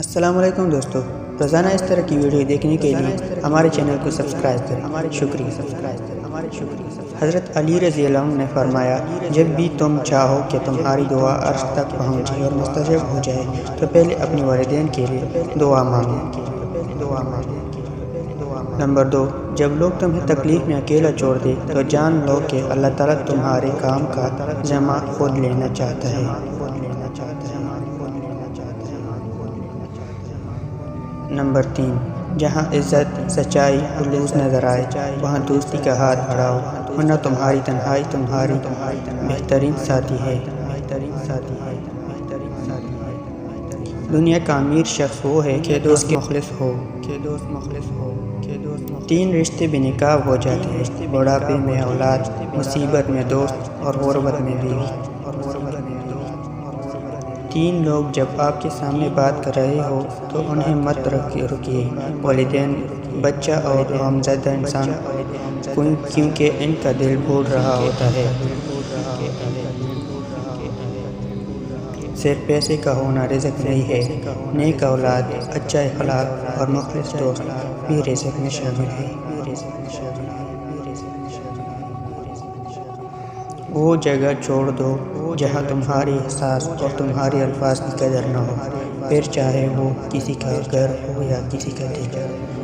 السلام علیکم دوستو، روزانہ اس طرح کی ویڈیو دیکھنے کے لیے ہمارے چینل کو سبسکرائب کریں۔ شکریہ۔ حضرت علی رضی اللہ عنہ نے فرمایا، جب بھی تم چاہو کہ تمہاری دعا عرش تک پہنچے اور مستجاب ہو جائے تو پہلے اپنے والدین کے لیے دعا مانگو۔ نمبر 2، جب لوگ تمہیں تکلیف میں اکیلا چھوڑ دے تو جان لو کہ اللہ تعالیٰ تمہارے کام کا ذمہ خود لینا چاہتا ہے۔ نمبر 3، جہاں عزت، سچائی، خلوص نظر آئے وہاں دوستی کا ہاتھ بڑھاؤ، ورنہ تمہاری تنہائی تمہاری بہترین ساتھی ہے۔ دنیا کا امیر شخص وہ ہے کہ دوست مخلص ہو۔ 3 رشتے بے نقاب ہو جاتے ہیں: بڑھاپے میں اولاد، مصیبت میں دوست اور غربت میں بیوی۔ 3 لوگ جب آپ کے سامنے بات کر رہے ہو تو انہیں مت رکیے: والدین، بچہ اور غمزدہ انسان، کیونکہ ان کا دل بھول رہا ہوتا ہے۔ صرف پیسے کا ہونا رزق نہیں ہے، نیک اولاد، اچھا اخلاق اور مخلص دوست بھی رزق میں شامل ہے۔ وہ جگہ چھوڑ دو جہاں تمہاری احساس اور تمہارے الفاظ کی قدر نہ ہو، پھر چاہے وہ کسی کا گھر ہو یا کسی کا دل۔